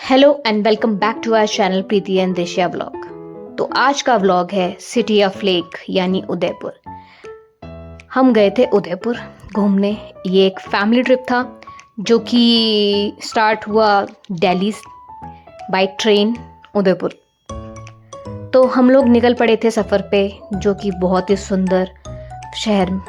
Hello and welcome back to our channel Preeti and Deshiya vlog. तो आज का व्लॉग है सिटी ऑफ लेक यानी उदयपुर। हम गए थे उदयपुर घूमने। ये एक फैमिली ट्रिप था जो कि स्टार्ट हुआ दिल्ली बाय ट्रेन उदयपुर। तो हम लोग निकल पड़े थे सफ़र पे, जो कि बहुत ही सुंदर शहर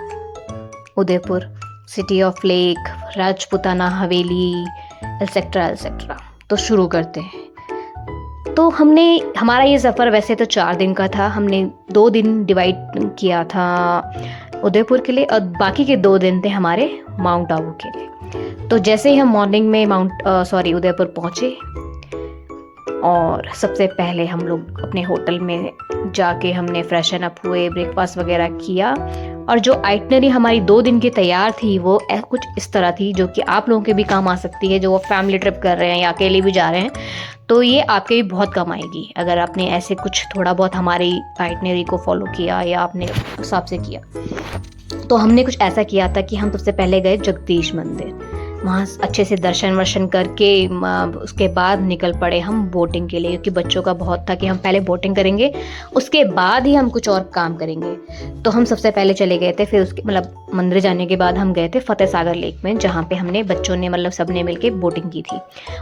Udaipur, city of lake, Rajputana Haveli etcetera etcetera. तो शुरू करते हैं। तो हमारा ये सफ़र वैसे तो 4 दिन का था। हमने 2 दिन डिवाइड किया था उदयपुर के लिए और बाकी के 2 दिन थे हमारे माउंट आबू के लिए। तो जैसे ही हम मॉर्निंग में उदयपुर पहुँचे और सबसे पहले हम लोग अपने होटल में जाके हमने फ्रेशन अप हुए, ब्रेकफास्ट वगैरह किया। और जो आइटनरी हमारी 2 दिन की तैयार थी वो कुछ इस तरह थी, जो कि आप लोगों के भी काम आ सकती है, जो वो फैमिली ट्रिप कर रहे हैं या अकेले भी जा रहे हैं। तो ये आपके भी बहुत काम आएगी अगर आपने ऐसे कुछ थोड़ा बहुत हमारी आइटनरी को फॉलो किया या आपने हिसाब से किया। तो हमने कुछ ऐसा किया था कि हम सबसे पहले गए जगदीश मंदिर, वहाँ अच्छे से दर्शन वर्शन करके उसके बाद निकल पड़े हम बोटिंग के लिए, क्योंकि बच्चों का बहुत था कि हम पहले बोटिंग करेंगे उसके बाद ही हम कुछ और काम करेंगे। तो हम सबसे पहले चले गए थे, फिर उसके मंदिर जाने के बाद हम गए थे फतेह सागर लेक में, जहाँ पे हमने बच्चों ने सबने मिलके बोटिंग की थी।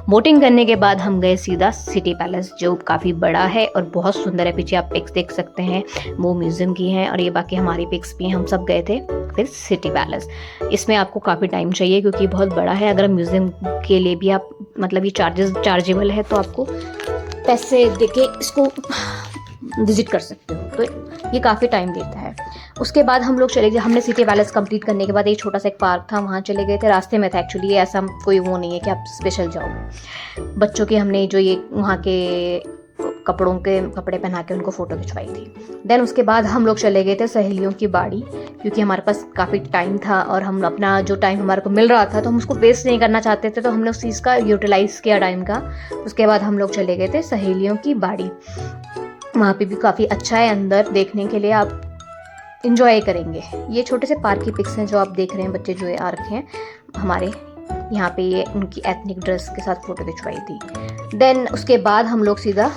बोटिंग करने के बाद हम गए सीधा सिटी पैलेस, जो काफ़ी बड़ा है और बहुत सुंदर है। पीछे आप पिक्स देख सकते हैं, वो म्यूज़ियम की हैं और ये बाकी हमारी पिक्स भी हैं। हम सब गए थे फिर सिटी पैलेस। इसमें आपको काफ़ी टाइम चाहिए क्योंकि बहुत बड़ा है। अगर म्यूज़ियम के लिए भी आप ये चार्जेबल है तो आपको पैसे देके इसको विजिट कर सकते हो, तो ये काफ़ी टाइम लेता है। उसके बाद हम लोग चले गए, हमने सिटी पैलेस कंप्लीट करने के बाद एक छोटा सा एक पार्क था, वहाँ चले गए थे। रास्ते में था एक्चुअली, ऐसा कोई वो नहीं है कि आप स्पेशल जाओ। बच्चों के हमने जो ये वहाँ के कपड़े पहना के उनको फ़ोटो खिंचवाई थी। देन उसके बाद हम लोग चले गए थे सहेलियों की बाड़ी, क्योंकि हमारे पास काफ़ी टाइम था और हम अपना जो टाइम हमारे को मिल रहा था तो हम उसको वेस्ट नहीं करना चाहते थे, तो हमने उस चीज़ का यूटिलाइज़ किया टाइम का। उसके बाद हम लोग चले गए थे सहेलियों की बाड़ी। वहाँ पे भी काफ़ी अच्छा है, अंदर देखने के लिए आप इंजॉय करेंगे। ये छोटे से पार्क की पिक्स हैं जो आप देख रहे हैं, बच्चे जो आ रखे हैं हमारे यहाँ पे, ये उनकी एथनिक ड्रेस के साथ फ़ोटो खिंचवाई थी। देन उसके बाद हम लोग सीधा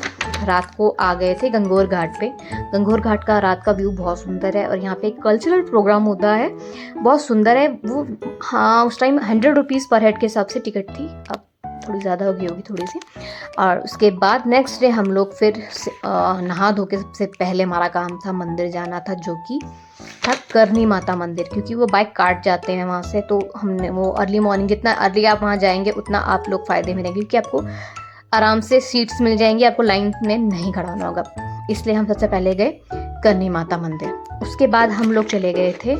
रात को आ गए थे गंगोर घाट पे। गंगोर घाट का रात का व्यू बहुत सुंदर है और यहाँ पे एक कल्चरल प्रोग्राम होता है, बहुत सुंदर है वो। हाँ, उस टाइम 100 रुपीज़ पर हेड के हिसाब से टिकट थी, अब थोड़ी ज़्यादा होगी थोड़ी सी। और उसके बाद नेक्स्ट डे हम लोग फिर नहा धो के सबसे पहले हमारा काम था मंदिर जाना था, जो कि था करनी माता मंदिर, क्योंकि वो बाइक काट जाते हैं वहाँ से। तो हमने वो अर्ली मॉर्निंग, जितना अर्ली आप वहाँ जाएंगे उतना आप लोग फ़ायदे में रहेंगे, क्योंकि आपको आराम से सीट्स मिल जाएंगी, आपको लाइन में नहीं खड़ा होना होगा। इसलिए हम सबसे पहले गए करनी माता मंदिर। उसके बाद हम लोग चले गए थे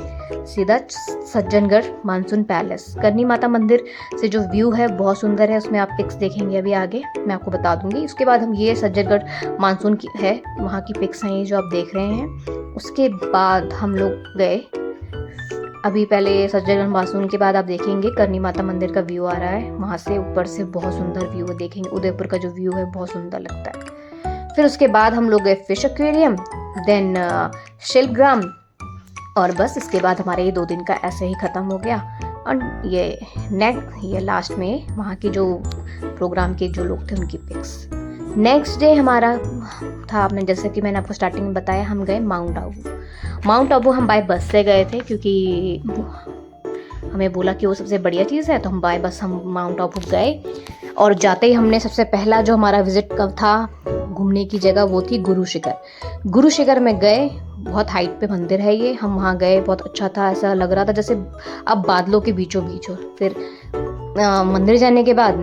सीधा सज्जनगढ़ मानसून पैलेस। करनी माता मंदिर से जो व्यू है बहुत सुंदर है, उसमें आप पिक्स देखेंगे अभी आगे मैं आपको बता दूंगी। उसके बाद हम ये सज्जनगढ़ मानसून की है, वहाँ की पिक्स हैं ये जो आप देख रहे हैं। उसके बाद हम लोग गए, अभी पहले सज्जनगढ़ मानसून के बाद आप देखेंगे करनी माता मंदिर का व्यू आ रहा है, वहाँ से ऊपर से बहुत सुंदर व्यू है, देखेंगे उदयपुर का जो व्यू है बहुत सुंदर लगता है। फिर उसके बाद हम लोग गए फिश एक्वेरियम, देन शिल्पग्राम, और बस इसके बाद हमारे ये 2 दिन का ऐसे ही ख़त्म हो गया। और ये लास्ट में वहाँ के जो प्रोग्राम के जो लोग थे उनकी पिक्स। नेक्स्ट डे हमारा था, आपने जैसे कि मैंने आपको स्टार्टिंग में बताया, हम गए माउंट आबू। माउंट आबू हम बाय बस से गए थे, क्योंकि हमें बोला कि वो सबसे बढ़िया चीज़ है, तो हम बाय बस हम माउंट आबू गए। और जाते ही हमने सबसे पहला जो हमारा विजिट कब था घूमने की जगह, वो थी गुरु शिखर। गुरु शिखर में गए, बहुत हाइट पे मंदिर है ये, हम वहाँ गए, बहुत अच्छा था, ऐसा लग रहा था जैसे अब बादलों के बीचों बीच हो। फिर मंदिर जाने के बाद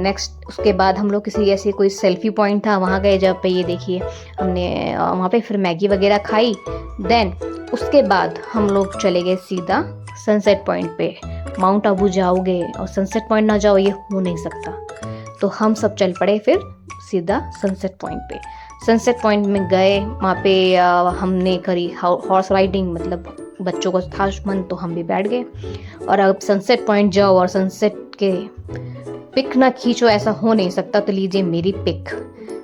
उसके बाद हम लोग किसी ऐसे कोई सेल्फी पॉइंट था वहाँ गए, जब पे ये देखिए हमने वहाँ पे फिर मैगी वगैरह खाई। देन उसके बाद हम लोग चले गए सीधा सनसेट पॉइंट पे। माउंट आबू जाओगे और सनसेट पॉइंट ना जाओ, ये हो नहीं सकता। तो हम सब चल पड़े फिर सीधा सनसेट पॉइंट पे। सनसेट पॉइंट में गए, वहाँ पे हमने करी हॉर्स राइडिंग, बच्चों को था मन तो हम भी बैठ गए। और अब सनसेट पॉइंट जाओ और सनसेट के पिक ना खींचो, ऐसा हो नहीं सकता। तो लीजिए मेरी पिक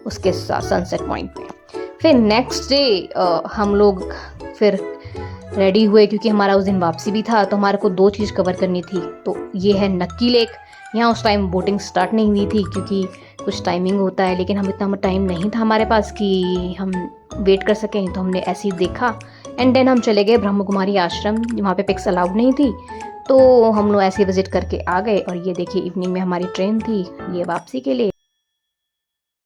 उसके साथ सनसेट पॉइंट पे। फिर नेक्स्ट डे हम लोग फिर रेडी हुए, क्योंकि हमारा उस दिन वापसी भी था, तो हमारे को 2 चीज़ कवर करनी थी। तो ये है नक्की लेक, यहाँ उस टाइम बोटिंग स्टार्ट नहीं हुई थी क्योंकि कुछ टाइमिंग होता है, लेकिन हम इतना टाइम नहीं था हमारे पास कि हम वेट कर सकें, तो हमने ऐसे ही देखा एंड देन हम चले गए ब्रह्म कुमारी आश्रम। वहाँ पे पिक्स अलाउड नहीं थी, तो हम लोग ऐसे विजिट करके आ गए। और ये देखिए इवनिंग में हमारी ट्रेन थी ये वापसी के लिए।